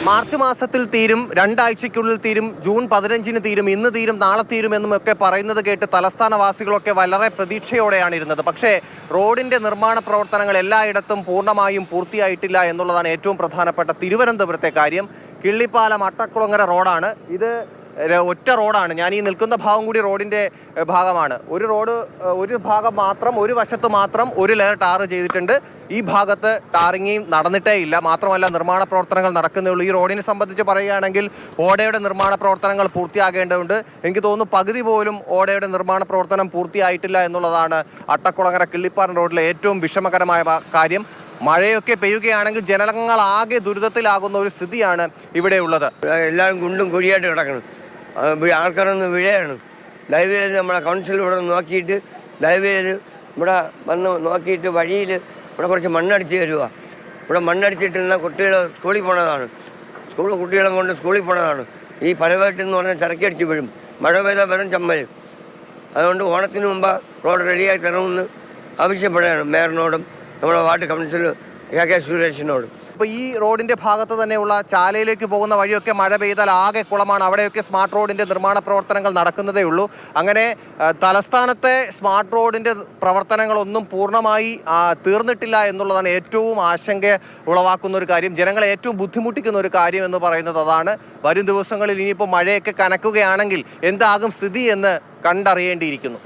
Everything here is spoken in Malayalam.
മാർച്ച് മാസത്തിൽ തീരും, രണ്ടാഴ്ചയ്ക്കുള്ളിൽ തീരും, ജൂൺ 15-ന് തീരും, ഇന്ന് തീരും, നാളെ തീരും എന്നുമൊക്കെ പറയുന്നത് കേട്ട് തലസ്ഥാനവാസികളൊക്കെ വളരെ പ്രതീക്ഷയോടെയാണ് ഇരുന്നത്. പക്ഷേ റോഡിൻ്റെ നിർമ്മാണ പ്രവർത്തനങ്ങൾ എല്ലായിടത്തും പൂർണ്ണമായും പൂർത്തിയായിട്ടില്ല എന്നുള്ളതാണ് ഏറ്റവും പ്രധാനപ്പെട്ട തിരുവനന്തപുരത്തെ കാര്യം. കിള്ളിപ്പാലം അട്ടക്കുളങ്ങര റോഡാണ് ഇത്. ഒറ്റ റോഡാണ്. ഞാൻ ഈ നിൽക്കുന്ന ഭാഗം കൂടി റോഡിൻ്റെ ഭാഗമാണ്. ഒരു ഭാഗം മാത്രം, ഒരു വശത്ത് മാത്രം ഒരു ലെയർ ടാർ ചെയ്തിട്ടുണ്ട്. ഈ ഭാഗത്ത് ടാറിങ്ങും നടന്നിട്ടേ ഇല്ല. മാത്രമല്ല നിർമ്മാണ പ്രവർത്തനങ്ങൾ നടക്കുന്നേ ഉള്ളൂ. ഈ റോഡിനെ സംബന്ധിച്ച് പറയുകയാണെങ്കിൽ ഓടയുടെ നിർമ്മാണ പ്രവർത്തനങ്ങൾ പൂർത്തിയാകേണ്ടതുണ്ട്. എനിക്ക് തോന്നുന്നു പകുതി പോലും ഓടയുടെ നിർമ്മാണ പ്രവർത്തനം പൂർത്തിയായിട്ടില്ല എന്നുള്ളതാണ് അട്ടക്കുളങ്ങര കിള്ളിപ്പാലം റോഡിലെ ഏറ്റവും വിഷമകരമായ കാര്യം. മഴയൊക്കെ പെയ്യുകയാണെങ്കിൽ ജനങ്ങളാകെ ദുരിതത്തിലാകുന്ന ഒരു സ്ഥിതിയാണ് ഇവിടെ ഉള്ളത്. എല്ലാവരും കുണ്ടും കുഴിയായിട്ട് കിടക്കണം. ആൾക്കാരൊന്ന് വീഴയാണ്. ദയവ് ചെയ്ത് നമ്മളെ കൗൺസിൽ ഇവിടെ നോക്കിയിട്ട് ദയവ് ചെയ്ത് ഇവിടെ വന്ന് നോക്കിയിട്ട് വഴിയിൽ ഇവിടെ കുറച്ച് മണ്ണടിച്ച് തരുക. ഇവിടെ മണ്ണടിച്ചിട്ടുള്ള കുട്ടികൾ സ്കൂളിൽ പോണതാണ്. കുട്ടികളെ കൊണ്ട് സ്കൂളിൽ പോണതാണ്. ഈ പലവേട്ടെന്ന് പറഞ്ഞാൽ ചരക്കടിച്ച് വീഴും. മഴ പെയ്താൽ വെറും ചമ്മലും. അതുകൊണ്ട് ഓണത്തിന് മുമ്പ് റോഡ് റെഡിയായി തരണമെന്ന് ആവശ്യപ്പെടുകയാണ് മേയറിനോടും നമ്മുടെ വാർഡ് കൗൺസിൽ കെ സുരേഷിനോടും. ഇപ്പോൾ ഈ റോഡിൻ്റെ ഭാഗത്ത് തന്നെയുള്ള ചാലയിലേക്ക് പോകുന്ന വഴിയൊക്കെ മഴ പെയ്താൽ ആകെ കുളമാണ്. അവിടെയൊക്കെ സ്മാർട്ട് റോഡിൻ്റെ നിർമ്മാണ പ്രവർത്തനങ്ങൾ നടക്കുന്നതേ ഉള്ളൂ. അങ്ങനെ തലസ്ഥാനത്തെ സ്മാർട്ട് റോഡിൻ്റെ പ്രവർത്തനങ്ങളൊന്നും പൂർണ്ണമായി തീർന്നിട്ടില്ല എന്നുള്ളതാണ് ഏറ്റവും ആശങ്ക ഉളവാക്കുന്ന ഒരു കാര്യം. ജനങ്ങളെ ഏറ്റവും ബുദ്ധിമുട്ടിക്കുന്ന ഒരു കാര്യം എന്ന് പറയുന്നത് അതാണ്. വരും ദിവസങ്ങളിൽ ഇനിയിപ്പോൾ മഴയൊക്കെ കനക്കുകയാണെങ്കിൽ എന്താകും സ്ഥിതി എന്ന് കണ്ടറിയേണ്ടിയിരിക്കുന്നു.